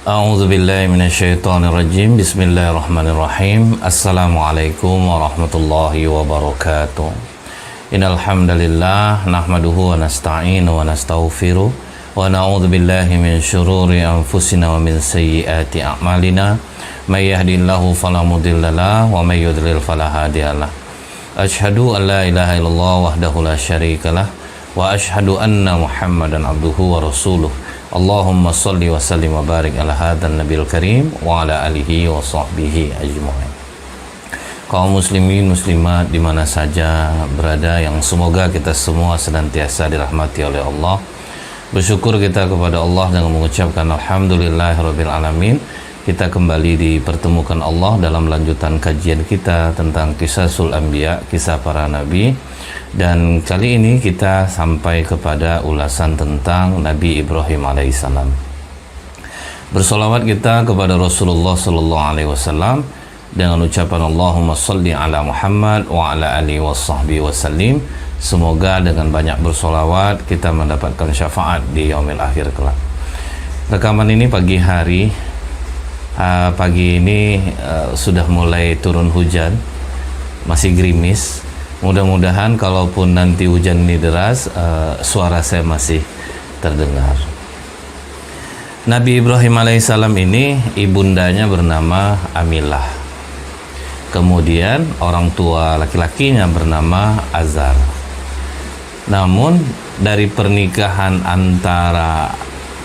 A'udzu billahi minasyaitonir rajim. Bismillahirrahmanirrahim. Assalamualaikum warahmatullahi wabarakatuh. Innal hamdalillah nahmaduhu wa nasta'inu wa nastaghfiruh wa na'udzu billahi min syururi anfusina wa min sayyiati a'malina. May yahdihillahu fala mudhillalah wa may yudlil fala hadiyalah. Asyhadu an la ilaha illallah wahdahu la syarikalah wa asyhadu anna Muhammadan abduhu wa rasuluh. Allahumma salli wa sallim wa barik ala hadzal nabiyil karim wa ala alihi wa sahbihi ajma'in. Kaum muslimin muslimat di mana saja berada, yang semoga kita semua senantiasa dirahmati oleh Allah. Bersyukur kita kepada Allah dengan mengucapkan alhamdulillahirabbil alamin. Kita kembali dipertemukan Allah dalam lanjutan kajian kita tentang Qisasul Anbiya, kisah para nabi. Dan kali ini kita sampai kepada ulasan tentang Nabi Ibrahim alaihissalam. Bersolawat kita kepada Rasulullah sallallahu alaihi wasallam dengan ucapan Allahumma salli ala Muhammad wa ala alihi washabbihi wasallim. Semoga dengan banyak bersolawat kita mendapatkan syafaat di yaumil akhir kelak. Rekaman ini pagi hari. Pagi ini sudah mulai turun hujan, masih gerimis. Mudah-mudahan kalaupun nanti hujan ini deras, suara saya masih terdengar. Nabi Ibrahim alaihissalam ini ibundanya bernama Amilah. Kemudian orang tua laki-lakinya bernama Azar. Namun dari pernikahan antara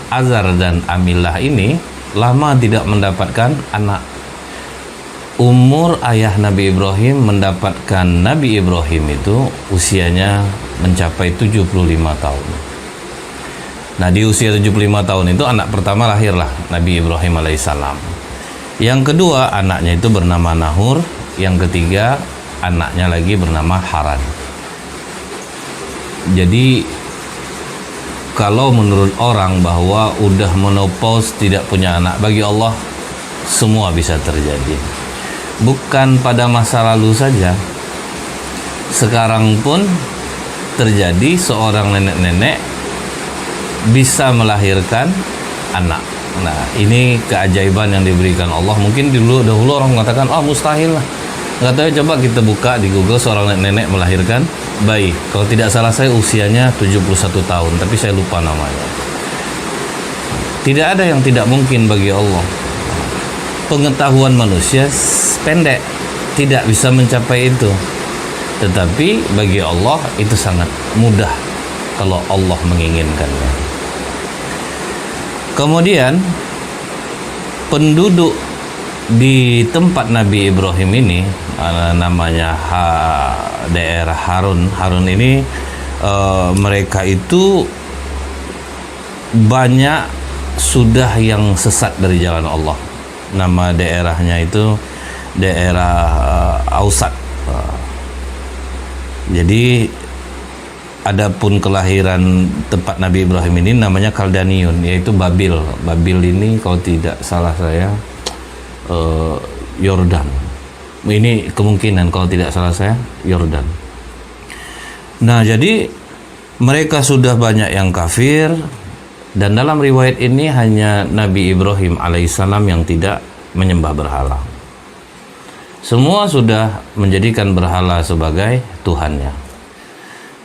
Azar dan Amilah ini lama tidak mendapatkan anak. Umur ayah Nabi Ibrahim mendapatkan Nabi Ibrahim itu usianya mencapai 75 tahun. Nah, di usia 75 tahun itu anak pertama lahirlah Nabi Ibrahim alaihissalam. Yang kedua anaknya itu bernama Nahur. Yang ketiga anaknya lagi bernama Haran. Jadi kalau menurut orang bahwa udah menopause tidak punya anak, bagi Allah semua bisa terjadi. Bukan pada masa lalu saja, sekarang pun terjadi seorang nenek-nenek bisa melahirkan anak. Nah, ini keajaiban yang diberikan Allah. Mungkin dahulu orang mengatakan, mustahil lah. Nggak tahu, coba kita buka di Google seorang nenek melahirkan bayi. Kalau tidak salah saya usianya 71 tahun, tapi saya lupa namanya. Tidak ada yang tidak mungkin bagi Allah. Pengetahuan manusia pendek, tidak bisa mencapai itu. Tetapi bagi Allah itu sangat mudah kalau Allah menginginkannya. Kemudian penduduk di tempat Nabi Ibrahim ini namanya daerah Harun. Harun ini mereka itu banyak sudah yang sesat dari jalan Allah. Nama daerahnya itu daerah Ausat. Jadi adapun kelahiran tempat Nabi Ibrahim ini namanya Kaldaniun, yaitu Babil. Babil ini kalau tidak salah saya Yordan. Ini kemungkinan kalau tidak salah saya Yordan. Nah, jadi mereka sudah banyak yang kafir. Dan dalam riwayat ini hanya Nabi Ibrahim alaihissalam yang tidak menyembah berhala. Semua sudah menjadikan berhala sebagai Tuhannya.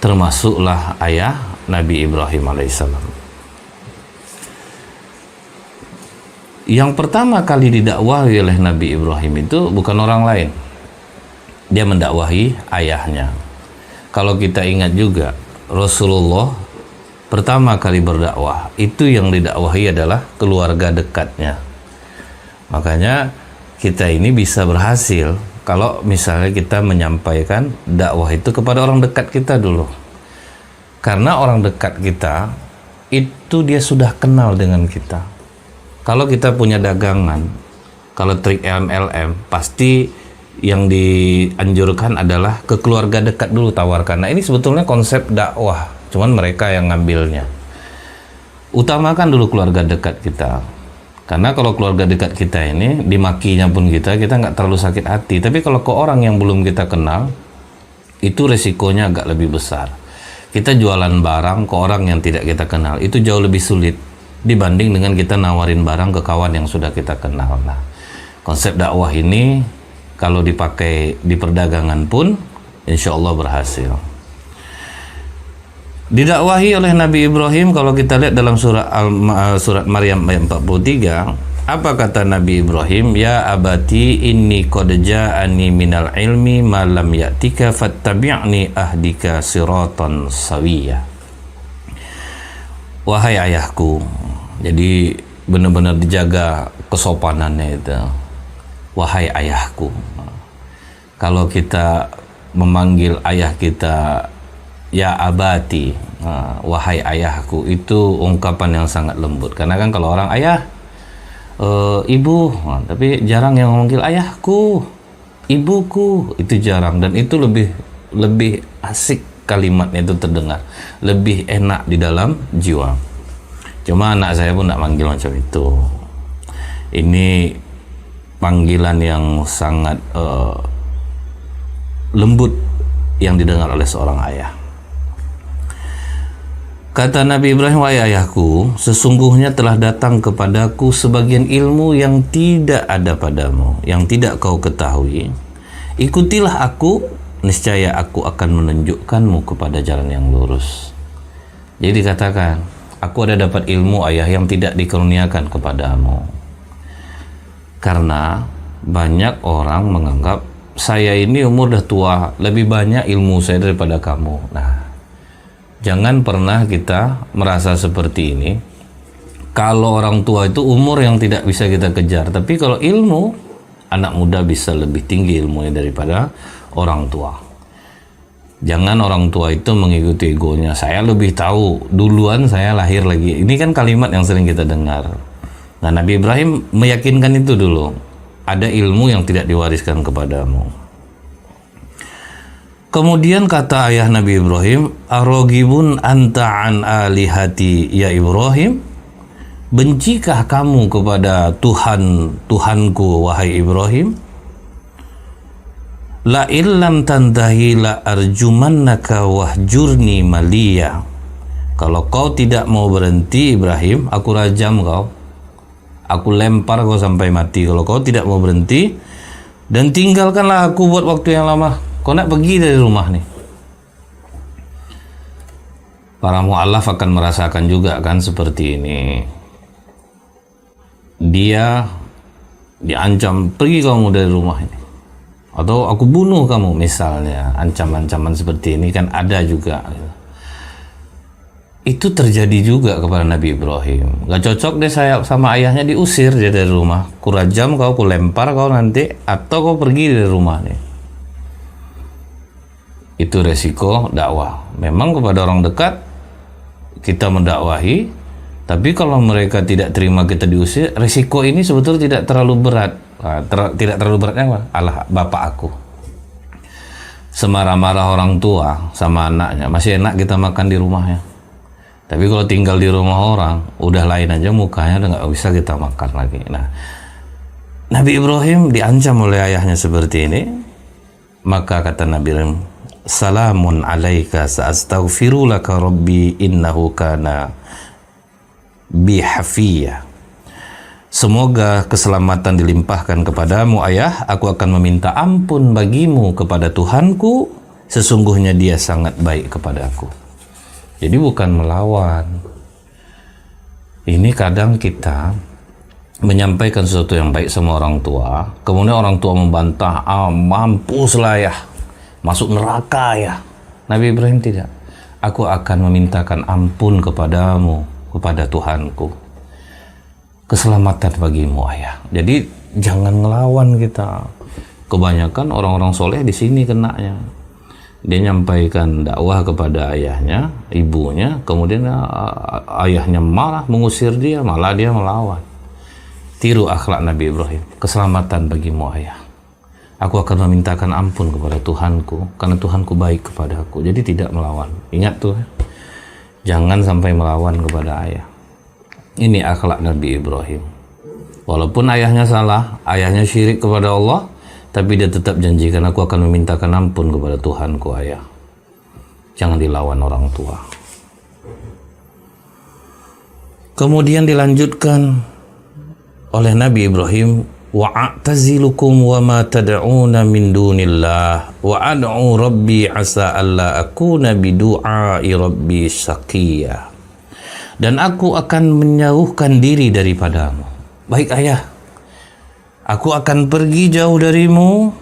Termasuklah ayah Nabi Ibrahim alaihissalam. Yang pertama kali didakwahi oleh Nabi Ibrahim itu bukan orang lain. Dia mendakwahi ayahnya. Kalau kita ingat juga, Rasulullah pertama kali berdakwah, itu yang didakwahi adalah keluarga dekatnya. Makanya kita ini bisa berhasil kalau misalnya kita menyampaikan dakwah itu kepada orang dekat kita dulu. Karena orang dekat kita itu dia sudah kenal dengan kita. Kalau kita punya dagangan, kalau trik MLM, pasti yang dianjurkan adalah ke keluarga dekat dulu tawarkan. Nah, ini sebetulnya konsep dakwah, cuman mereka yang ngambilnya. Utamakan dulu keluarga dekat kita. Karena kalau keluarga dekat kita ini, dimakinya pun kita nggak terlalu sakit hati. Tapi kalau ke orang yang belum kita kenal, itu resikonya agak lebih besar. Kita jualan barang ke orang yang tidak kita kenal, itu jauh lebih sulit. dibanding dengan kita nawarin barang ke kawan yang sudah kita kenal. Nah, konsep dakwah ini kalau dipakai di perdagangan pun insya Allah berhasil. Didakwahi oleh Nabi Ibrahim, kalau kita lihat dalam surat Maryam ayat 43, apa kata Nabi Ibrahim? Ya abati inni qad ja'ani minal ilmi ma lam ya'tika fattabi'ni ahdika siratan sawiyya. Wahai ayahku, jadi benar-benar dijaga kesopanannya itu. Wahai ayahku. Kalau kita memanggil ayah kita ya abati, wahai ayahku, itu ungkapan yang sangat lembut. Karena kan kalau orang ayah, ibu, tapi jarang yang memanggil ayahku, ibuku, itu jarang. Dan itu lebih asik kalimatnya itu terdengar, lebih enak di dalam jiwa. Cuma anak saya pun tidak manggil macam itu. Ini panggilan yang sangat lembut yang didengar oleh seorang ayah. Kata Nabi Ibrahim, wahai ayahku, sesungguhnya telah datang kepadaku sebagian ilmu yang tidak ada padamu, yang tidak kau ketahui. Ikutilah aku, niscaya aku akan menunjukkanmu kepada jalan yang lurus. Jadi katakan, aku ada dapat ilmu ayah yang tidak dikaruniakan kepadamu. Karena banyak orang menganggap saya ini umur dah tua, lebih banyak ilmu saya daripada kamu. Nah, jangan pernah kita merasa seperti ini. Kalau orang tua itu umur yang tidak bisa kita kejar, tapi kalau ilmu, anak muda bisa lebih tinggi ilmunya daripada orang tua. Jangan orang tua itu mengikuti egonya, saya lebih tahu, duluan saya lahir lagi. Ini kan kalimat yang sering kita dengar. Nah, Nabi Ibrahim meyakinkan itu dulu, ada ilmu yang tidak diwariskan kepadamu. Kemudian kata ayah Nabi Ibrahim, arogibun anta an alihati ya Ibrahim, bencikah kamu kepada Tuhanku wahai Ibrahim? La illam tantahi la arjumannaka wahjurni maliya. Kalau kau tidak mau berhenti Ibrahim, aku rajam kau, aku lempar kau sampai mati. Kalau kau tidak mau berhenti, dan tinggalkanlah aku buat waktu yang lama. Kau nak pergi dari rumah nih. Para mu'allaf akan merasakan juga kan seperti ini. Dia diancam, pergi kamu dari rumah ini, atau aku bunuh kamu misalnya. Ancaman-ancaman seperti ini kan ada juga. Itu terjadi juga kepada Nabi Ibrahim. Gak cocok deh saya sama ayahnya, diusir dia dari rumah. Kurajam kau, ku lempar kau nanti, atau kau pergi dari rumah nih. Itu resiko dakwah. Memang kepada orang dekat kita mendakwahi, tapi kalau mereka tidak terima kita diusir, resiko ini sebetulnya tidak terlalu berat. Tidak terlalu beratnya apa? Allah, bapak aku. Semarah-marah orang tua sama anaknya, masih enak kita makan di rumahnya. Tapi kalau tinggal di rumah orang, udah lain aja mukanya, udah nggak bisa kita makan lagi. Nah, Nabi Ibrahim diancam oleh ayahnya seperti ini. Maka kata Nabi Ibrahim, salamun alaika sa'astaghfiru laka rabbi innahu kana bihafiyya. Semoga keselamatan dilimpahkan kepadamu ayah, aku akan meminta ampun bagimu kepada Tuhanku, sesungguhnya dia sangat baik kepadaku. Jadi bukan melawan. Ini kadang kita menyampaikan sesuatu yang baik sama orang tua, kemudian orang tua membantah, mampuslah ya, masuk neraka ya. Nabi Ibrahim tidak. Aku akan memintakan ampun kepadamu, kepada Tuhanku. Keselamatan bagimu ayah. Jadi jangan ngelawan kita. Kebanyakan orang-orang soleh di sini kenanya. Dia nyampaikan dakwah kepada ayahnya, ibunya, kemudian ayahnya marah, mengusir dia, malah dia melawan. Tiru akhlak Nabi Ibrahim. Keselamatan bagimu ayah. Aku akan memintakan ampun kepada Tuhanku, karena Tuhanku baik kepada aku. Jadi tidak melawan. Ingat tuh, jangan sampai melawan kepada ayah. Ini akhlak Nabi Ibrahim. Walaupun ayahnya salah, ayahnya syirik kepada Allah, tapi dia tetap janjikan, aku akan memintakan ampun kepada Tuhanku ayah. Jangan dilawan orang tua. Kemudian dilanjutkan oleh Nabi Ibrahim, wa'tazilukum wa ma tad'una min dunillah wa ad'u rabbi asa alla akuna bidu'ai rabbi syaqiyya. Dan aku akan menjauhkan diri daripadamu. Baik ayah, aku akan pergi jauh darimu,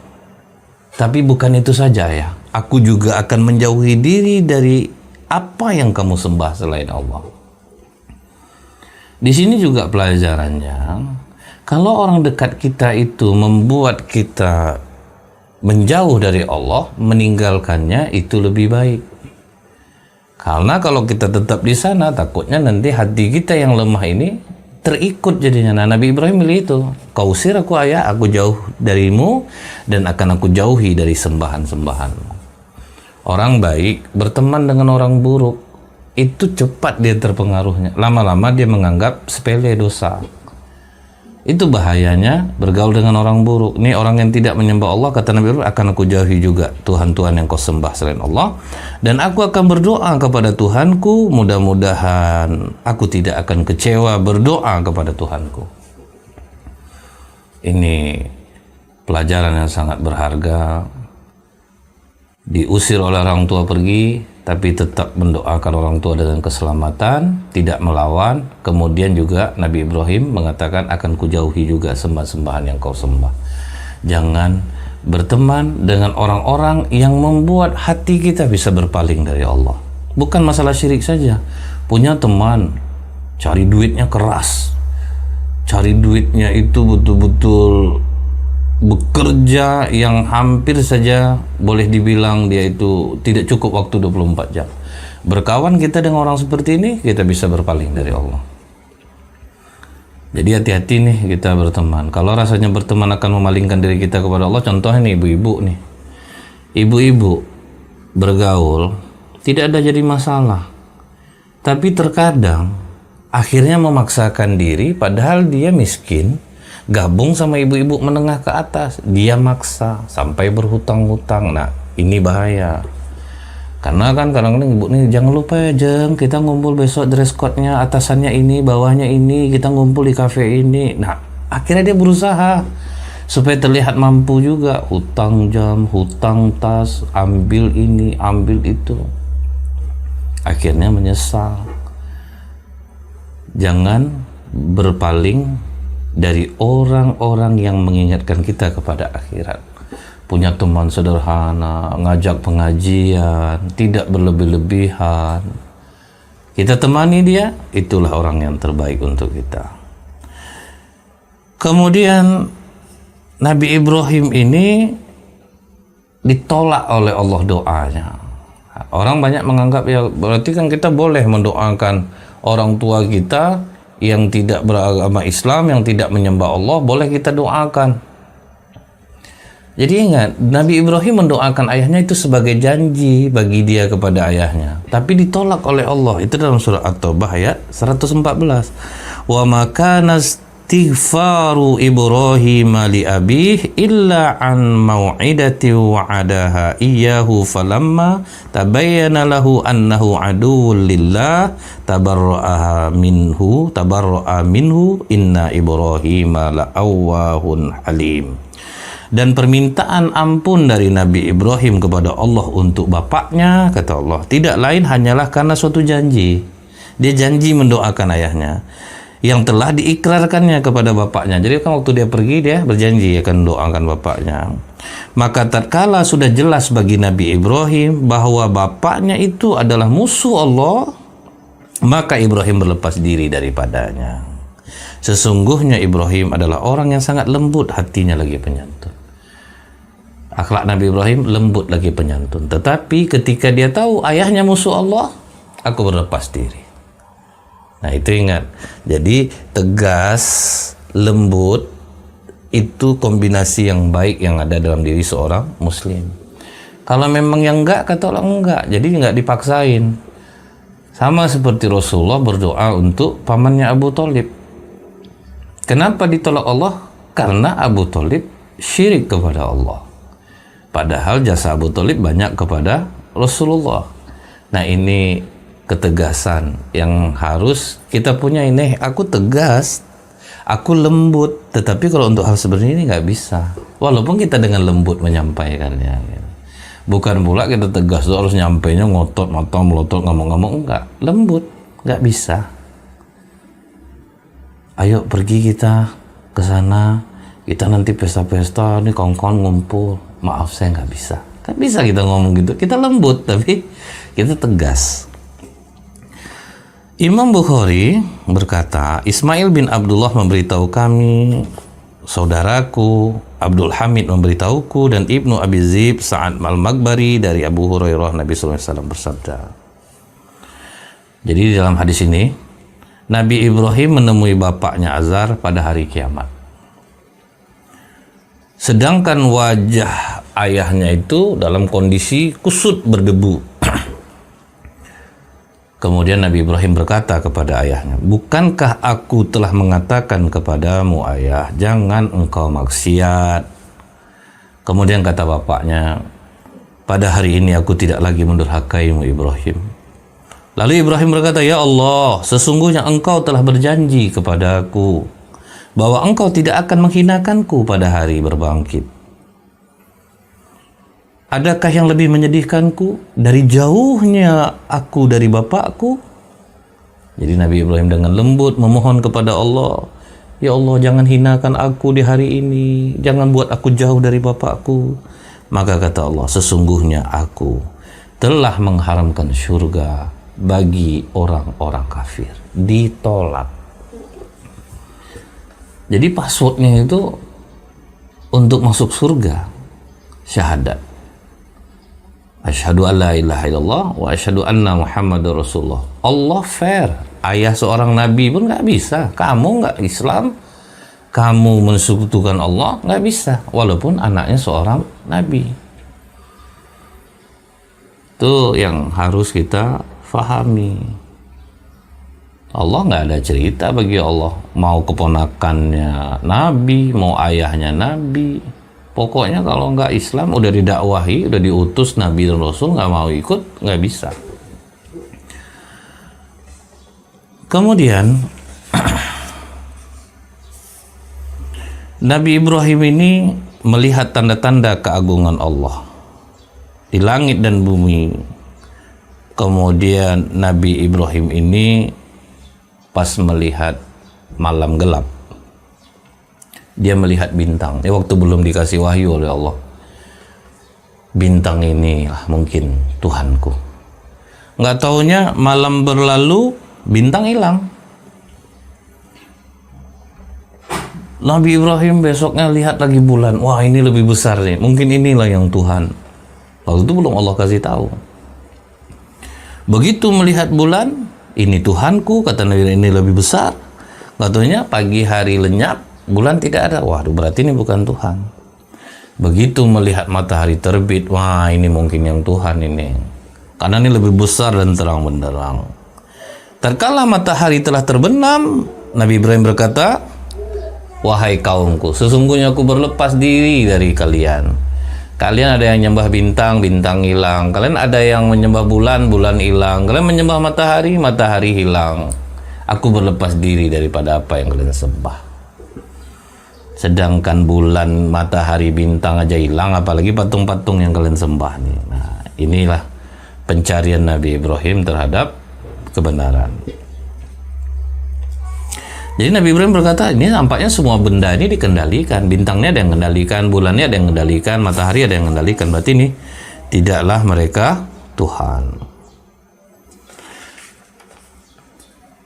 tapi bukan itu saja ya. Aku juga akan menjauhi diri dari apa yang kamu sembah selain Allah. Di sini juga pelajarannya, kalau orang dekat kita itu membuat kita menjauh dari Allah, meninggalkannya itu lebih baik. Karena kalau kita tetap di sana, takutnya nanti hati kita yang lemah ini terikut jadinya. Nah, Nabi Ibrahim milih itu. Kau usir aku ayah, aku jauh darimu dan akan aku jauhi dari sembahan-sembahanmu. Orang baik berteman dengan orang buruk, itu cepat dia terpengaruhnya. Lama-lama dia menganggap sepele dosa. Itu bahayanya bergaul dengan orang buruk. Ini orang yang tidak menyembah Allah, kata Nabi Ibrahim, akan aku jauhi juga Tuhan-Tuhan yang kau sembah selain Allah. Dan aku akan berdoa kepada Tuhanku, mudah-mudahan aku tidak akan kecewa berdoa kepada Tuhanku. Ini pelajaran yang sangat berharga. Diusir oleh orang tua pergi, tapi tetap mendoakan orang tua dengan keselamatan, tidak melawan. Kemudian juga Nabi Ibrahim mengatakan, akan kujauhi juga sembah-sembahan yang kau sembah. Jangan berteman dengan orang-orang yang membuat hati kita bisa berpaling dari Allah. Bukan masalah syirik saja. Punya teman, cari duitnya keras. Cari duitnya itu betul-betul bekerja yang hampir saja boleh dibilang dia itu tidak cukup waktu 24 jam. Berkawan kita dengan orang seperti ini, kita bisa berpaling dari Allah. Jadi hati-hati nih kita berteman. Kalau rasanya berteman akan memalingkan diri kita kepada Allah, contohnya nih ibu-ibu nih. Ibu-ibu bergaul tidak ada jadi masalah. Tapi terkadang akhirnya memaksakan diri padahal dia miskin, gabung sama ibu-ibu menengah ke atas, dia maksa sampai berhutang-hutang. Nah, ini bahaya. Karena kan kadang-kadang ibu nih, jangan lupa ya Jeng, kita ngumpul besok dress code-nya atasannya ini, bawahnya ini, kita ngumpul di kafe ini. Nah, akhirnya dia berusaha supaya terlihat mampu juga, hutang jam, hutang tas, ambil ini, ambil itu. Akhirnya menyesal. Jangan berpaling dari orang-orang yang mengingatkan kita kepada akhirat. Punya teman sederhana, ngajak pengajian, tidak berlebih-lebihan. Kita temani dia, itulah orang yang terbaik untuk kita. Kemudian Nabi Ibrahim ini ditolak oleh Allah doanya. Orang banyak menganggap ya berarti kan kita boleh mendoakan orang tua kita yang tidak beragama Islam, yang tidak menyembah Allah, boleh kita doakan. Jadi ingat, Nabi Ibrahim mendoakan ayahnya itu sebagai janji bagi dia kepada ayahnya. Tapi ditolak oleh Allah. Itu dalam surah At-Taubah ayat 114. Wa ma kana istighfaru Ibrahim li abih illa an mau'idati wa'adaha iyyahu falamma tabayyana lahu annahu aduwwul lillah tabarra'a minhu inna Ibrahima la'awwahun halim. Dan permintaan ampun dari Nabi Ibrahim kepada Allah untuk bapaknya, kata Allah, tidak lain hanyalah karena suatu janji. Dia janji mendoakan ayahnya yang telah diikrarkannya kepada bapaknya. Jadi kan waktu dia pergi, dia berjanji akan mendoakan bapaknya. Maka tatkala sudah jelas bagi Nabi Ibrahim bahwa bapaknya itu adalah musuh Allah, maka Ibrahim berlepas diri daripadanya. Sesungguhnya Ibrahim adalah orang yang sangat lembut hatinya lagi penyantun. Akhlak Nabi Ibrahim lembut lagi penyantun. Tetapi ketika dia tahu ayahnya musuh Allah, aku berlepas diri. Nah itu ingat. Jadi tegas, lembut, itu kombinasi yang baik yang ada dalam diri seorang muslim. Kalau memang yang enggak, kata Allah enggak. Jadi enggak dipaksain. Sama seperti Rasulullah berdoa untuk pamannya Abu Thalib. Kenapa ditolak Allah? Karena Abu Thalib syirik kepada Allah. Padahal jasa Abu Thalib banyak kepada Rasulullah. Nah ini ketegasan yang harus kita punya ini. Aku tegas, aku lembut, tetapi kalau untuk hal sebenarnya ini nggak bisa. Walaupun kita dengan lembut menyampaikannya, gitu. Bukan pula kita tegas tuh harus nyampainya ngotot, mata melotot, ngomong-ngomong, enggak. Lembut, nggak bisa. Ayo pergi kita ke sana, kita nanti pesta-pesta, nih kawan-kawan ngumpul. Maaf saya nggak bisa. Kan bisa kita ngomong gitu, kita lembut tapi kita tegas. Imam Bukhari berkata, Ismail bin Abdullah memberitahu kami, saudaraku Abdul Hamid memberitahuku, dan Ibnu Abi Zib Sa'ad al-Maghbari dari Abu Hurairah, Nabi SAW bersabda. Jadi di dalam hadis ini, Nabi Ibrahim menemui bapaknya Azar pada hari kiamat. Sedangkan wajah ayahnya itu dalam kondisi kusut berdebu. Kemudian Nabi Ibrahim berkata kepada ayahnya, bukankah aku telah mengatakan kepadamu ayah, jangan engkau maksiat. Kemudian kata bapaknya, pada hari ini aku tidak lagi mendurhakaimu Ibrahim. Lalu Ibrahim berkata, ya Allah, sesungguhnya engkau telah berjanji kepadaku bahwa engkau tidak akan menghinakanku pada hari berbangkit. Adakah yang lebih menyedihkanku dari jauhnya aku dari bapakku? Jadi Nabi Ibrahim dengan lembut memohon kepada Allah, ya Allah, jangan hinakan aku di hari ini, jangan buat aku jauh dari bapakku. Maka kata Allah, sesungguhnya aku telah mengharamkan surga bagi orang-orang kafir. Ditolak. Jadi passwordnya itu untuk masuk surga syahadat, asyhadu an la ilaha illallah wa asyhadu anna Muhammadar Rasulullah. Allah fair. Ayah seorang nabi pun nggak bisa. Kamu nggak Islam, kamu mensekutukan Allah, nggak bisa. Walaupun anaknya seorang nabi. Itu yang harus kita fahami. Allah nggak ada cerita bagi Allah. Mau keponakannya nabi, mau ayahnya nabi. Pokoknya kalau nggak Islam, udah didakwahi, udah diutus Nabi dan Rasul, nggak mau ikut, nggak bisa. Kemudian, Nabi Ibrahim ini melihat tanda-tanda keagungan Allah di langit dan bumi. Kemudian Nabi Ibrahim ini pas melihat malam gelap, dia melihat bintang. Waktu belum dikasih wahyu oleh Allah. Bintang inilah mungkin Tuhanku. Nggak taunya malam berlalu, bintang hilang. Nabi Ibrahim besoknya lihat lagi bulan. Wah, ini lebih besar nih. Mungkin inilah yang Tuhan. Waktu itu belum Allah kasih tahu. Begitu melihat bulan, ini Tuhanku, kata Nabi, ini lebih besar. Nggak taunya pagi hari lenyap, bulan tidak ada. Waduh, berarti ini bukan Tuhan. Begitu melihat matahari terbit, wah ini mungkin yang Tuhan ini, karena ini lebih besar dan terang benderang. Tatkala matahari telah terbenam, Nabi Ibrahim berkata, wahai kaumku, sesungguhnya aku berlepas diri dari kalian. Kalian ada yang menyembah bintang, bintang hilang. Kalian ada yang menyembah bulan, bulan hilang. Kalian menyembah matahari, matahari hilang. Aku berlepas diri daripada apa yang kalian sembah. Sedangkan bulan, matahari, bintang aja hilang, apalagi patung-patung yang kalian sembah nih. Nah, inilah pencarian Nabi Ibrahim terhadap kebenaran. Jadi Nabi Ibrahim berkata, ini nampaknya semua benda ini dikendalikan. Bintangnya ada yang kendalikan, bulannya ada yang kendalikan, matahari ada yang kendalikan. Berarti ini tidaklah mereka Tuhan.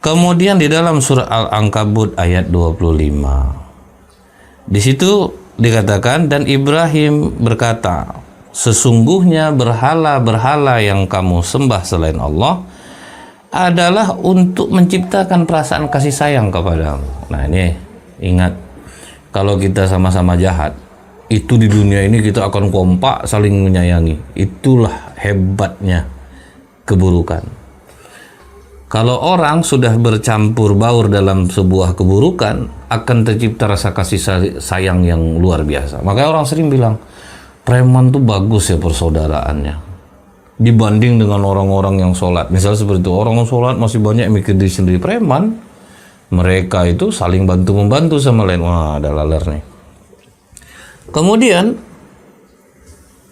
Kemudian di dalam surah Al-Ankabut ayat 25. Di situ dikatakan, dan Ibrahim berkata, sesungguhnya berhala-berhala yang kamu sembah selain Allah adalah untuk menciptakan perasaan kasih sayang kepadamu. Nah ini ingat, kalau kita sama-sama jahat, itu di dunia ini kita akan kompak saling menyayangi. Itulah hebatnya keburukan. Kalau orang sudah bercampur baur dalam sebuah keburukan, akan tercipta rasa kasih sayang yang luar biasa. Makanya orang sering bilang, preman tuh bagus ya persaudaraannya. dibanding dengan orang-orang yang sholat. Misal seperti itu, orang yang sholat masih banyak yang mikir diri sendiri. Preman, mereka itu saling bantu-membantu sama lain. Wah, ada laler nih. Kemudian,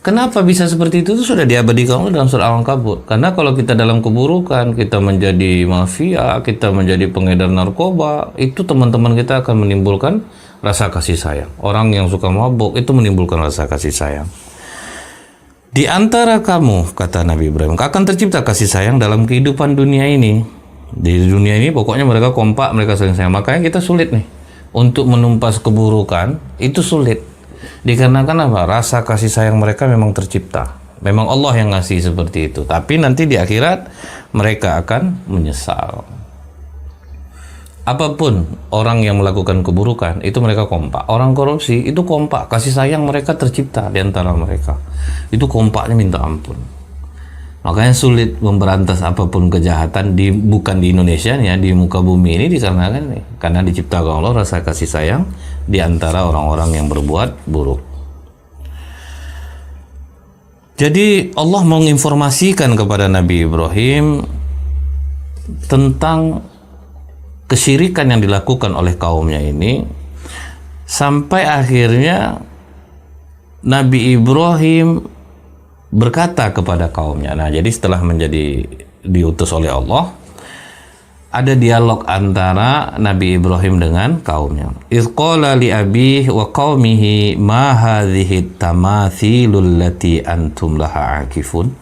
kenapa bisa seperti itu? Itu sudah diabadikan dalam surah Al-Ankabut. Karena kalau kita dalam keburukan, kita menjadi mafia, kita menjadi pengedar narkoba, itu teman-teman kita akan menimbulkan rasa kasih sayang. Orang yang suka mabuk itu menimbulkan rasa kasih sayang. Di antara kamu, kata Nabi Ibrahim, akan tercipta kasih sayang dalam kehidupan dunia ini. Di dunia ini pokoknya mereka kompak, mereka saling sayang. Makanya kita sulit nih untuk menumpas keburukan, itu sulit. Dikarenakan apa? Rasa kasih sayang mereka memang tercipta. Memang Allah yang ngasih seperti itu. Tapi nanti di akhirat mereka akan menyesal. Apapun orang yang melakukan keburukan, itu mereka kompak. Orang korupsi itu kompak, kasih sayang mereka tercipta di antara mereka. Itu kompaknya minta ampun. Makanya sulit memberantas apapun kejahatan bukan di Indonesia ya, di muka bumi ini dikarenakan nih, karena diciptakan Allah rasa kasih sayang di antara orang-orang yang berbuat buruk. Jadi Allah menginformasikan kepada Nabi Ibrahim tentang kesyirikan yang dilakukan oleh kaumnya ini, sampai akhirnya Nabi Ibrahim berkata kepada kaumnya. Nah, jadi setelah menjadi diutus oleh Allah, ada dialog antara Nabi Ibrahim dengan kaumnya. Idz qala li abihi wa qaumihi ma hadhihi tamathilul lati antum laha akifun.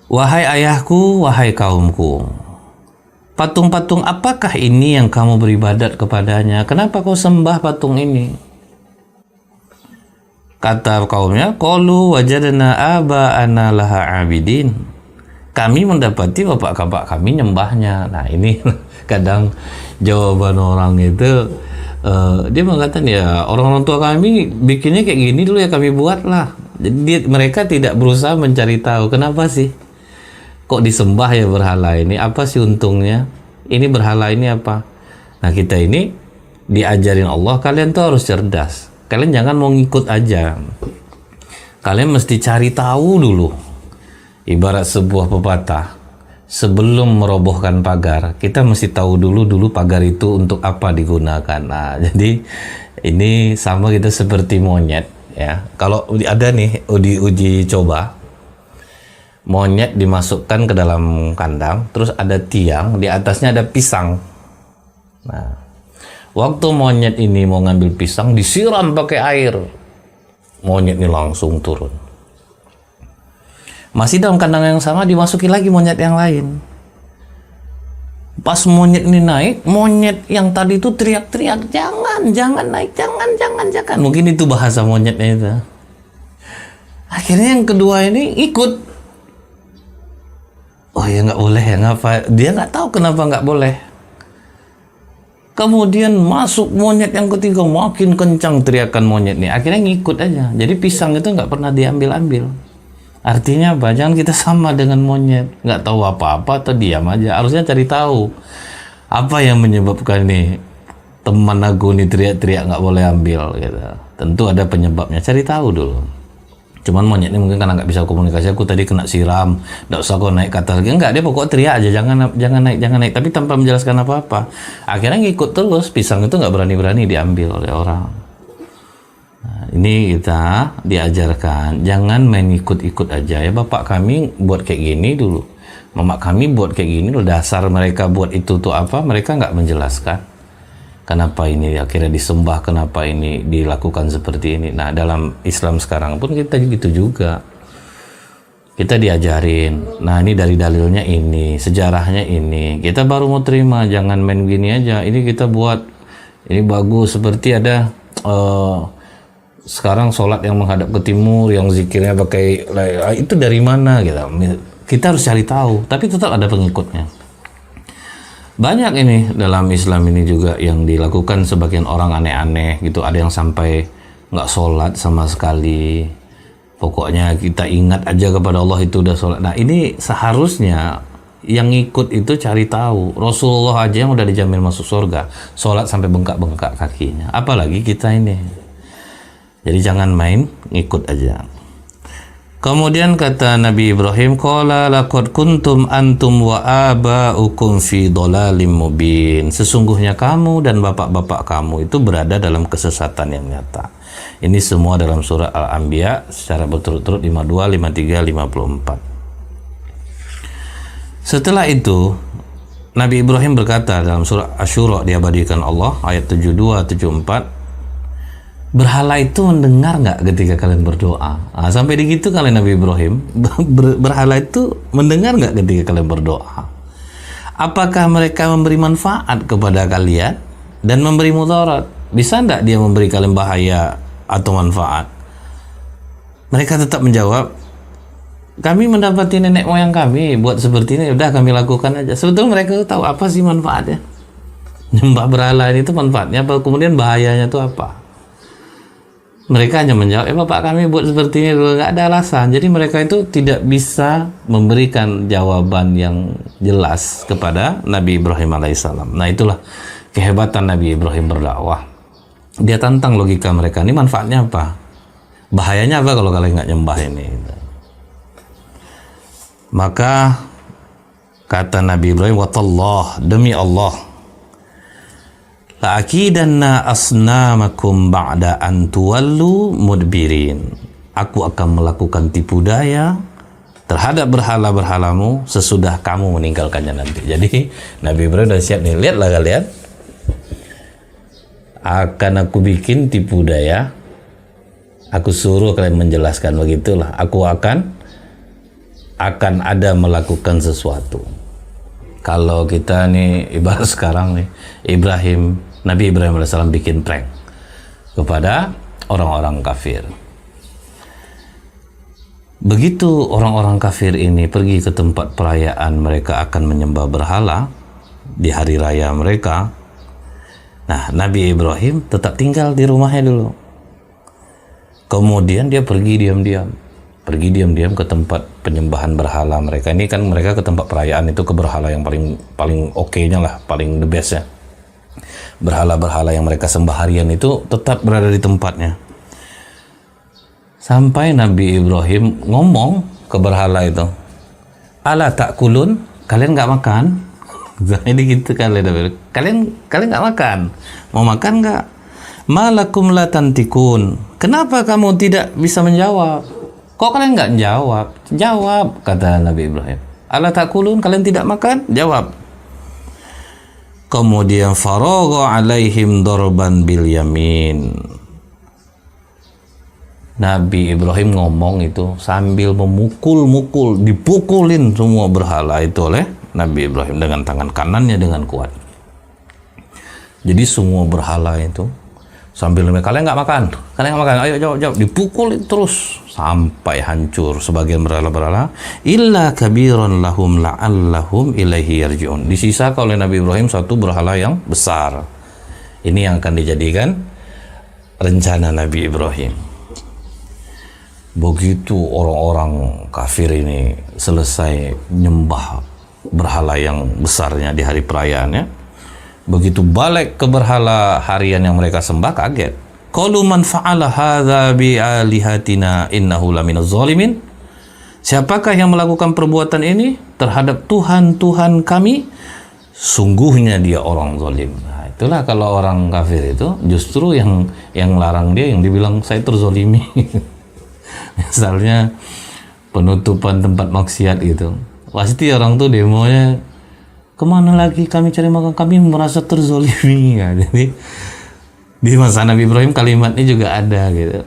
Wahai ayahku, wahai kaumku, patung-patung apakah ini yang kamu beribadat kepadanya? Kenapa kau sembah patung ini? Kata kaumnya, qalu wajadna aba'ana laha abidin. Kami mendapati bapak-bapak kami nyembahnya. Nah, ini kadang jawaban orang itu, dia mengatakan ya orang-orang tua kami bikinnya kayak gini dulu ya kami buatlah. Jadi mereka tidak berusaha mencari tahu kenapa sih kok disembah ya berhala ini, apa sih untungnya, ini berhala ini apa. Nah, kita ini diajarin Allah, kalian tuh harus cerdas, kalian jangan mau ngikut aja, kalian mesti cari tahu dulu. Ibarat sebuah pepatah, sebelum merobohkan pagar, kita mesti tahu dulu pagar itu untuk apa digunakan. Nah, jadi ini sama kita seperti monyet ya. Kalau ada nih uji coba, monyet dimasukkan ke dalam kandang, terus ada tiang, di atasnya ada pisang. Nah, waktu monyet ini mau ngambil pisang, disiram pakai air, monyet ini langsung turun. Masih dalam kandang yang sama, dimasuki lagi monyet yang lain. Pas monyet ini naik, monyet yang tadi itu teriak-teriak, jangan naik, jangan. Mungkin itu bahasa monyetnya itu. Akhirnya yang kedua ini ikut. Oh ya nggak boleh ya, ngapa? Dia nggak tahu kenapa nggak boleh. Kemudian masuk monyet yang ketiga, makin kencang teriakan monyet nih. Akhirnya ngikut aja. Jadi pisang itu nggak pernah diambil-ambil. Artinya apa? Jangan kita sama dengan monyet, nggak tahu apa-apa atau diam aja. Harusnya cari tahu apa yang menyebabkan nih teman aku nih teriak-teriak nggak boleh ambil gitu. Tentu ada penyebabnya, cari tahu dulu. Cuman monyet ini mungkin karena nggak bisa komunikasi, aku tadi kena siram, nggak usah kau naik ke atas lagi. Enggak, dia pokoknya teriak aja, jangan naik, tapi tanpa menjelaskan apa-apa. Akhirnya ngikut terus, pisang itu nggak berani-berani diambil oleh orang. Nah, ini kita diajarkan, jangan main ikut-ikut aja ya. Bapak kami buat kayak gini dulu, mama kami buat kayak gini dulu. Dasar mereka buat itu tuh apa, mereka nggak menjelaskan kenapa ini akhirnya disembah, kenapa ini dilakukan seperti ini. Nah, dalam Islam sekarang pun kita gitu juga, kita diajarin, nah ini dari dalilnya ini, sejarahnya ini, kita baru mau terima. Jangan main gini aja, ini kita buat, ini bagus. Seperti ada sekarang sholat yang menghadap ke timur, yang zikirnya pakai, itu dari mana gitu. Kita harus cari tahu, tapi tetap ada pengikutnya. Banyak ini dalam Islam ini juga yang dilakukan sebagian orang aneh-aneh gitu. Ada yang sampai nggak sholat sama sekali. Pokoknya kita ingat aja kepada Allah itu udah sholat. Nah, ini seharusnya yang ikut itu cari tahu. Rasulullah aja yang udah dijamin masuk surga, sholat sampai bengkak-bengkak kakinya. Apalagi kita ini. Jadi jangan main ngikut aja. Kemudian kata Nabi Ibrahim, qala laqad kuntum antum wa aba'ukum fi dhalalim mubin. Sesungguhnya kamu dan bapak-bapak kamu itu berada dalam kesesatan yang nyata. Ini semua dalam surah Al-Anbiya secara berturut-turut 52, 53, 54. Setelah itu Nabi Ibrahim berkata dalam surah Asy-Syura diabadikan Allah ayat 72, 74, berhala itu mendengar nggak ketika kalian berdoa? Sampai di situ kalian Nabi Ibrahim, berhala itu mendengar nggak ketika kalian berdoa? Apakah mereka memberi manfaat kepada kalian dan memberi mudarat? Bisa nggak dia memberi kalian bahaya atau manfaat? Mereka tetap menjawab, kami mendapati nenek moyang kami buat seperti ini, udah kami lakukan aja. Sebetulnya mereka tahu apa sih manfaatnya? Nyembah berhala ini itu manfaatnya apa? Kemudian bahayanya itu apa? Mereka hanya menjawab, bapak kami buat seperti ini dulu, nggak ada alasan. Jadi mereka itu tidak bisa memberikan jawaban yang jelas kepada Nabi Ibrahim alaihissalam. Nah itulah kehebatan Nabi Ibrahim berdakwah. Dia tantang logika mereka, ini manfaatnya apa? Bahayanya apa kalau kalian nggak nyembah ini? Maka kata Nabi Ibrahim, watallah, demi Allah, la'akidanna asnamakum ba'da an tuwallu mudbirin. Aku akan melakukan tipu daya terhadap berhala-berhalamu sesudah kamu meninggalkannya nanti. Jadi Nabi Ibrahim sudah siap nih, lihatlah kalian, akan aku bikin tipu daya, aku suruh kalian menjelaskan, begitulah aku akan ada melakukan sesuatu. Kalau kita nih ibarat sekarang nih, Nabi Ibrahim AS bikin prank kepada orang-orang kafir. Begitu orang-orang kafir ini pergi ke tempat perayaan mereka akan menyembah berhala di hari raya mereka. Nah, Nabi Ibrahim tetap tinggal di rumahnya dulu. Kemudian dia pergi diam-diam ke tempat penyembahan berhala mereka. Ini kan mereka ke tempat perayaan itu, ke berhala yang paling oke-nya lah, paling the best ya. Berhala-berhala yang mereka sembah harian itu tetap berada di tempatnya. Sampai Nabi Ibrahim ngomong ke berhala itu, ala ta'kulun, kalian nggak makan? Jadi gitu kalian nggak makan? Mau makan nggak? Malakum la tantikun, kenapa kamu tidak bisa menjawab? Kok kalian nggak jawab? Jawab, kata Nabi Ibrahim. Ala ta'kulun, kalian tidak makan? Jawab. Kemudian faragha alaihim darban bil yamin. Nabi Ibrahim ngomong itu sambil memukul-mukul, dipukulin semua berhala itu oleh Nabi Ibrahim dengan tangan kanannya dengan kuat. Jadi semua berhala itu sambil kalian nggak makan, ayo jawab, dipukul terus sampai hancur sebagian berhala-berhala. Illa kabiran lahum la'allahum ilaihi yarji'un. Disisa oleh Nabi Ibrahim satu berhala yang besar. Ini yang akan dijadikan rencana Nabi Ibrahim. Begitu orang-orang kafir ini selesai nyembah berhala yang besarnya di hari perayaannya, begitu balik ke berhala harian yang mereka sembah, kaget. Qalu man fa'ala hadza bi alihatina innahu laminaz zalimin. Siapakah yang melakukan perbuatan ini terhadap Tuhan-Tuhan kami? Sungguhnya dia orang zalim. Nah, itulah kalau orang kafir itu justru yang larang dia, yang dibilang saya terzolimi. Misalnya penutupan tempat maksiat gitu, pasti orang tuh demonya, kemana lagi kami cari makan, kami merasa terzolimi ya. Jadi di masa Nabi Ibrahim kalimatnya juga ada gitu.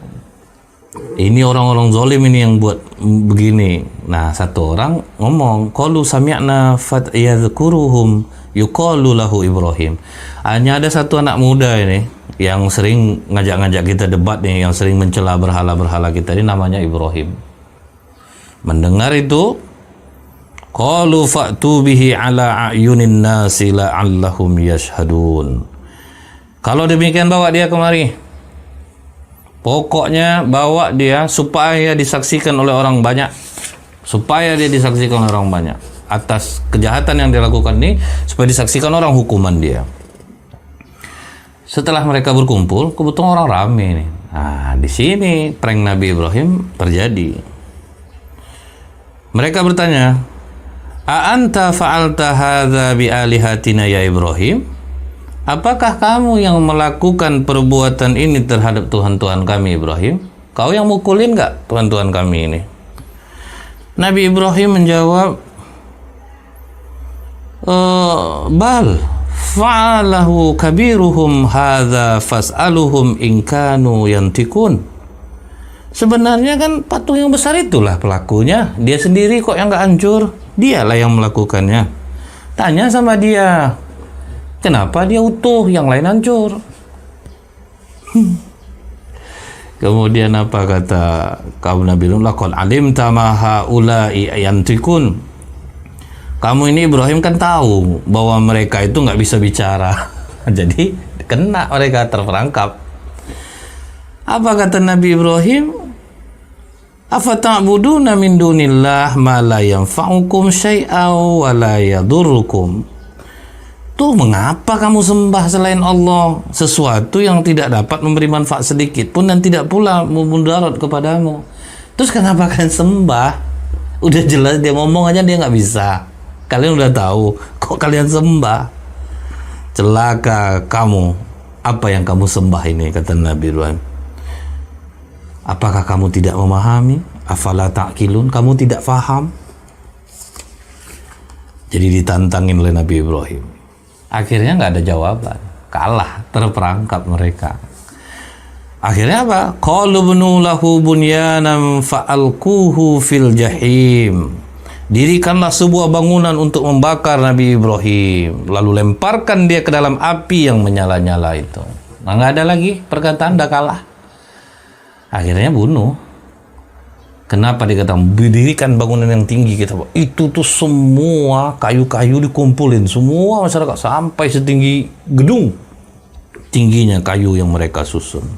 Ini orang-orang zolim ini yang buat begini. Nah, satu orang ngomong, qalu sami'na fat yadhkuruhum yuqalu lahu Ibrahim. Hanya ada satu anak muda ini yang sering ngajak-ngajak kita debat nih, yang sering mencela berhala-berhala kita, ini namanya Ibrahim. Mendengar itu, qalu fa'tu bihi ala a'yunin nasi la'allahum yashhadun. Kalau demikian bawa dia kemari. Pokoknya bawa dia supaya disaksikan oleh orang banyak. Supaya dia disaksikan oleh orang banyak. Atas kejahatan yang dilakukan ini, supaya disaksikan orang hukuman dia. Setelah mereka berkumpul, kebetulan orang ramai nih. Nah, di sini prank Nabi Ibrahim terjadi. Mereka bertanya, "A anta fa'alta hadza bi alihatina ya Ibrahim?" Apakah kamu yang melakukan perbuatan ini terhadap Tuhan-Tuhan kami Ibrahim? Kau yang mukulin nggak Tuhan-Tuhan kami ini? Nabi Ibrahim menjawab, bal fa'alahu kabiruhum hadza fas'aluhum in kanu yantikun. Sebenarnya kan patung yang besar itulah pelakunya. Dia sendiri kok yang nggak hancur. Dialah yang melakukannya. Tanya sama dia, kenapa dia utuh, yang lain hancur? Kemudian apa kata kaum Nabi Nuh? Laqad alimta ma haula'i yantikun. Kamu ini Ibrahim kan tahu bahwa mereka itu nggak bisa bicara. Jadi kena mereka, terperangkap. Apa kata Nabi Ibrahim? Afata'buduna min dunillah ma la yanfa'ukum syai'aw wa la yadurrukum. Tuh, mengapa kamu sembah selain Allah sesuatu yang tidak dapat memberi manfaat sedikit pun dan tidak pula memudarat kepadamu? Terus kenapa kalian sembah? Udah jelas dia ngomong aja dia nggak bisa. Kalian udah tahu, kok kalian sembah? Celaka kamu, apa yang kamu sembah ini, kata Nabi Ibrahim. Apakah kamu tidak memahami? Afala ta'qilun, kamu tidak faham? Jadi ditantangin oleh Nabi Ibrahim. Akhirnya nggak ada jawaban, kalah, terperangkap mereka. Akhirnya apa? Qalu bnu lahu bunyanan fa'alquhu fil jahim. Dirikanlah sebuah bangunan untuk membakar Nabi Ibrahim, lalu lemparkan dia ke dalam api yang menyala-nyala itu. Nah, nggak ada lagi perkataan, dah kalah. Akhirnya bunuh. Kenapa dikatakan dirikan bangunan yang tinggi? Kita itu tuh semua kayu-kayu dikumpulin, semua masyarakat sampai setinggi gedung tingginya kayu yang mereka susun.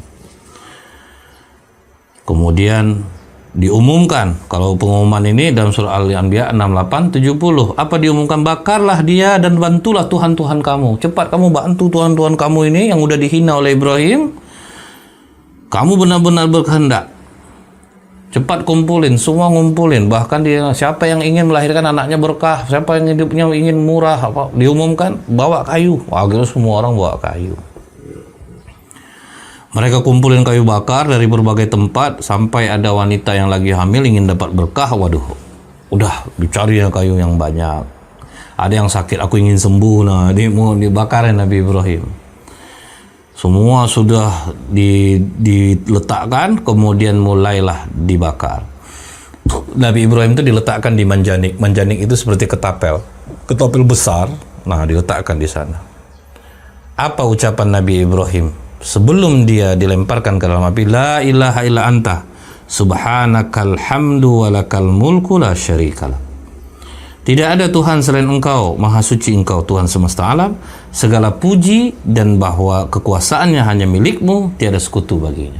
Kemudian diumumkan, kalau pengumuman ini dalam surah Al-Anbiya 68-70, apa diumumkan? Bakarlah dia dan bantulah Tuhan-Tuhan kamu. Cepat kamu bantu Tuhan-Tuhan kamu ini yang udah dihina oleh Ibrahim. Kamu benar-benar berkehendak. Cepat kumpulin, semua ngumpulin. Bahkan dia, siapa yang ingin melahirkan anaknya berkah, siapa yang hidupnya ingin murah, apa diumumkan, bawa kayu. Akhirnya semua orang bawa kayu. Mereka kumpulin kayu bakar dari berbagai tempat, sampai ada wanita yang lagi hamil ingin dapat berkah. Waduh, udah dicari ya kayu yang banyak. Ada yang sakit, aku ingin sembuh. Nah, dia mau dibakarin Nabi Ibrahim. Semua sudah diletakkan, kemudian mulailah dibakar. Nabi Ibrahim itu diletakkan di manjanik. Manjanik itu seperti ketapel besar. Nah, diletakkan di sana. Apa ucapan Nabi Ibrahim sebelum dia dilemparkan ke dalam api? La ilaha illa anta subhanakal hamdu walakal mulku la syarikalah. Tidak ada Tuhan selain Engkau, Maha Suci Engkau Tuhan semesta alam, segala puji dan bahwa kekuasaannya hanya milik-Mu, tiada sekutu baginya.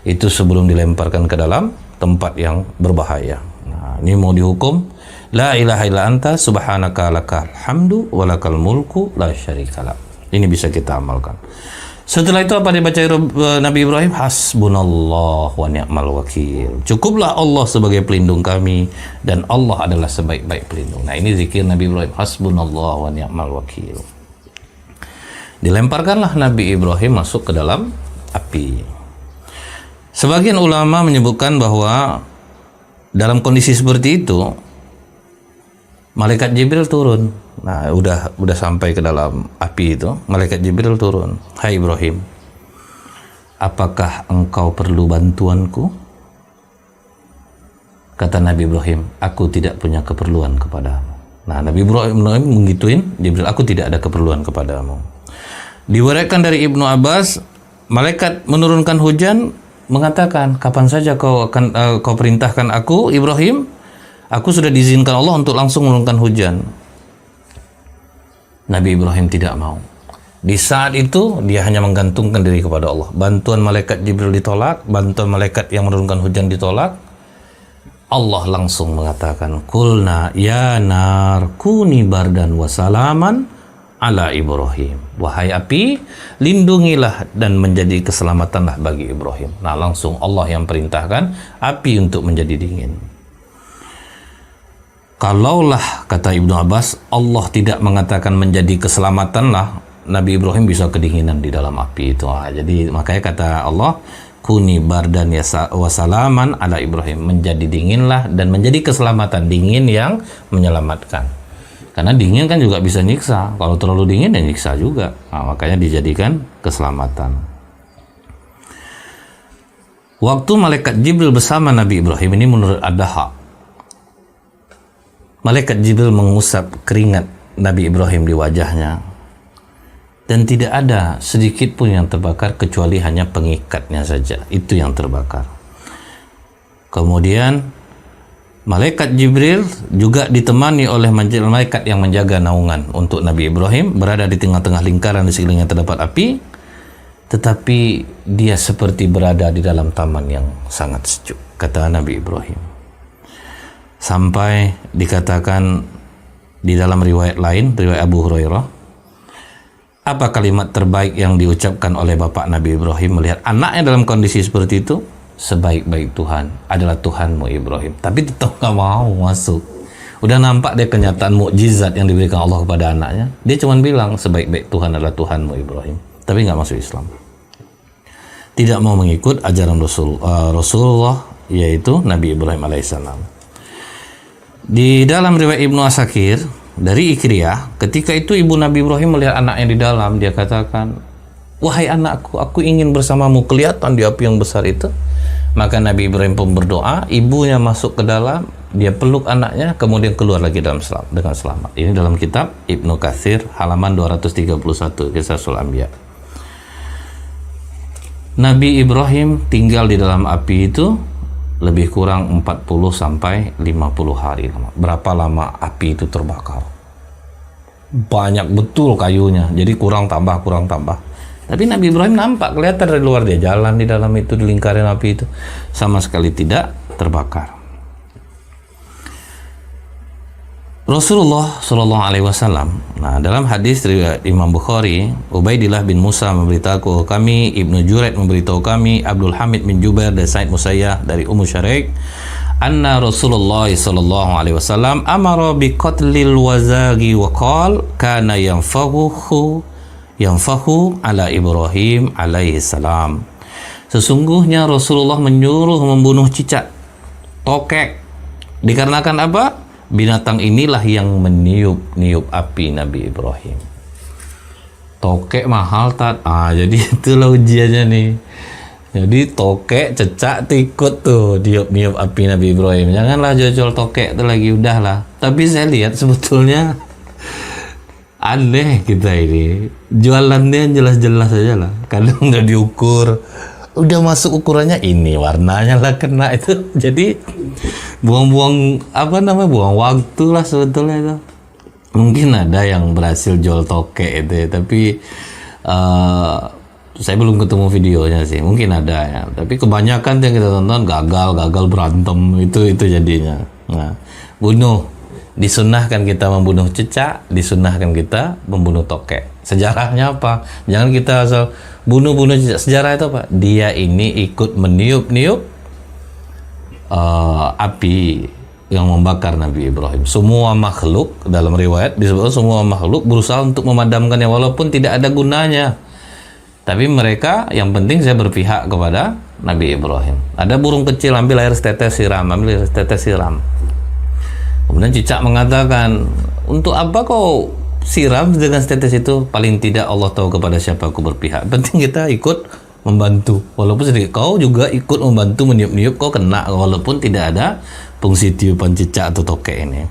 Itu sebelum dilemparkan ke dalam tempat yang berbahaya. Nah, ini mau dihukum, la ilaha illa anta subhanaka lakal hamdu walakal mulku la syarikalah. Ini bisa kita amalkan. Setelah itu apa dibaca Nabi Ibrahim? Hasbunallah wa ni'mal wakil. Cukuplah Allah sebagai pelindung kami dan Allah adalah sebaik-baik pelindung. Nah, ini zikir Nabi Ibrahim. Hasbunallah wa ni'mal wakil. Dilemparkanlah Nabi Ibrahim masuk ke dalam api. Sebagian ulama menyebutkan bahwa dalam kondisi seperti itu malaikat Jibril turun. Nah, udah sampai ke dalam api itu, malaikat Jibril turun. Hai Ibrahim, apakah engkau perlu bantuanku? Kata Nabi Ibrahim, aku tidak punya keperluan kepadamu. Nah, Nabi Ibrahim menggituin Jibril, aku tidak ada keperluan kepadamu. Diwariatkan dari Ibnu Abbas, malaikat menurunkan hujan mengatakan, kapan saja kau perintahkan aku Ibrahim, aku sudah diizinkan Allah untuk langsung menurunkan hujan. Nabi Ibrahim tidak mau. Di saat itu dia hanya menggantungkan diri kepada Allah. Bantuan malaikat Jibril ditolak, bantuan malaikat yang menurunkan hujan ditolak. Allah langsung mengatakan, "Qulna ya nar kuni bardan wa salaman ala Ibrahim." Wahai api, lindungilah dan menjadi keselamatanlah bagi Ibrahim. Nah, langsung Allah yang perintahkan api untuk menjadi dingin. Kalaulah, kata Ibnu Abbas, Allah tidak mengatakan menjadi keselamatanlah, Nabi Ibrahim bisa kedinginan di dalam api itu. Jadi makanya kata Allah, kuni bardan wasalaman ala Ibrahim, menjadi dinginlah dan menjadi keselamatan, dingin yang menyelamatkan. Karena dingin kan juga bisa nyiksa, kalau terlalu dingin ya nyiksa juga. Makanya dijadikan keselamatan. Waktu malaikat Jibril bersama Nabi Ibrahim, ini menurut Ad-Daha, malaikat Jibril mengusap keringat Nabi Ibrahim di wajahnya, dan tidak ada sedikit pun yang terbakar kecuali hanya pengikatnya saja, itu yang terbakar. Kemudian malaikat Jibril juga ditemani oleh malaikat yang menjaga naungan untuk Nabi Ibrahim, berada di tengah-tengah lingkaran di sekelilingnya terdapat api, tetapi dia seperti berada di dalam taman yang sangat sejuk, kata Nabi Ibrahim. Sampai dikatakan di dalam riwayat lain, riwayat Abu Hurairah, apa kalimat terbaik yang diucapkan oleh bapak Nabi Ibrahim melihat anaknya dalam kondisi seperti itu? Sebaik-baik Tuhan adalah Tuhanmu Ibrahim. Tapi tetap gak mau masuk. Udah nampak dia kenyataan mukjizat yang diberikan Allah kepada anaknya, dia cuma bilang sebaik-baik Tuhan adalah Tuhanmu Ibrahim, tapi gak masuk Islam. Tidak mau mengikut ajaran Rasulullah, yaitu Nabi Ibrahim alaihissalam. Di dalam riwayat Ibnu Asakir dari Ikriyah, ketika itu ibu Nabi Ibrahim melihat anaknya di dalam, dia katakan, wahai anakku, aku ingin bersamamu, kelihatan di api yang besar itu. Maka Nabi Ibrahim pun berdoa, ibunya masuk ke dalam, dia peluk anaknya, kemudian keluar lagi dengan selamat. Ini dalam kitab Ibnu Katsir halaman 231, Kisah Sul-Anbiya. Nabi Ibrahim tinggal di dalam api itu lebih kurang 40 sampai 50 hari. Berapa lama api itu terbakar? Banyak betul kayunya, jadi kurang tambah. Tapi Nabi Ibrahim nampak, kelihatan dari luar, dia jalan di dalam itu, di lingkaran api itu, sama sekali tidak terbakar. Rasulullah Shallallahu Alaihi Wasallam, nah dalam hadis riwayat Imam Bukhari, Ubaidillah bin Musa memberitahu kami, Ibnu Juraid memberitahu kami, Abdul Hamid bin Jubair dari Said Musayyah dari Ummu Syaraik, anna Rasulullah Shallallahu Alaihi Wasallam amara bi qatlil wazagi wa qala kana yanfahu ala Ibrahim alaihi salam. Sesungguhnya Rasulullah menyuruh membunuh cicak, tokek, dikarenakan apa? Binatang inilah yang meniup api Nabi Ibrahim. Tokek mahal tat. Jadi itulah ujiannya nih. Jadi tokek, cecak, tikut tuh niup api Nabi Ibrahim. Janganlah jual tokek itu lagi, udahlah. Tapi saya lihat sebetulnya aneh kita ini. Jualannya jelas-jelas aja lah. Kadang udah diukur, udah masuk ukurannya ini, warnanya lah kena itu. Jadi buang-buang buang waktu lah sebetulnya itu. Mungkin ada yang berhasil jual tokek itu ya, tapi saya belum ketemu videonya sih. Mungkin ada ya, tapi kebanyakan yang kita tonton gagal berantem itu jadinya. Nah, bunuh, disunahkan kita membunuh cecak, disunahkan kita membunuh tokek. Sejarahnya apa? Jangan kita asal bunuh cecak. Sejarah itu apa? Dia ini ikut meniup api yang membakar Nabi Ibrahim. Semua makhluk, dalam riwayat disebut semua makhluk berusaha untuk memadamkannya walaupun tidak ada gunanya. Tapi mereka yang penting saya berpihak kepada Nabi Ibrahim. Ada burung kecil ambil air setetes siram. Kemudian cicak mengatakan, untuk apa kau siram dengan setetes itu? Paling tidak Allah tahu kepada siapa aku berpihak. Penting kita ikut membantu, walaupun sedikit. Kau juga ikut membantu meniup-niup, kau kena walaupun tidak ada fungsi tiupan cicak atau tokek ini.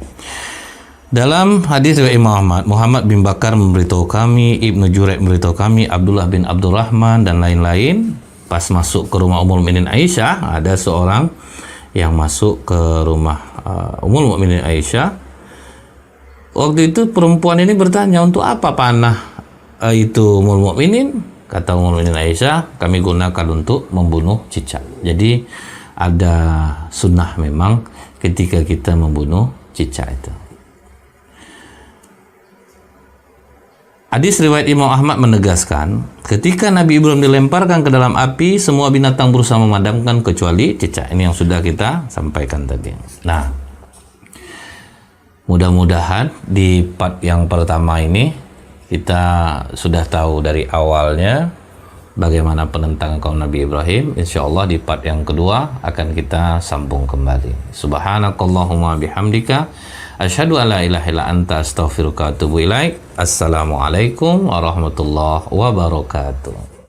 Dalam hadis riwayat Muhammad bin Bakar memberitahu kami, Ibnu Juraid memberitahu kami, Abdullah bin Abdurrahman dan lain-lain, pas masuk ke rumah Ummul Mukminin Aisyah, ada seorang yang masuk ke rumah Ummul Mukminin Aisyah. Waktu itu perempuan ini bertanya, untuk apa panah itu Ummul Mukminin? Kata Ummul Mukminin Aisyah, kami gunakan untuk membunuh cicak. Jadi ada sunnah memang ketika kita membunuh cicak itu. Hadis riwayat Imam Ahmad menegaskan, ketika Nabi Ibrahim dilemparkan ke dalam api, semua binatang berusaha memadamkan kecuali cicak. Ini yang sudah kita sampaikan tadi. Nah, Mudah-mudahan di part yang pertama ini kita sudah tahu dari awalnya bagaimana penentangan kaum Nabi Ibrahim. Insya Allah di part yang kedua akan kita sambung kembali. Subhanakallahumma bihamdika asyhadu an la ilaha illa anta astaghfiruka wa atubu ilaik. Assalamualaikum warahmatullahi wabarakatuh.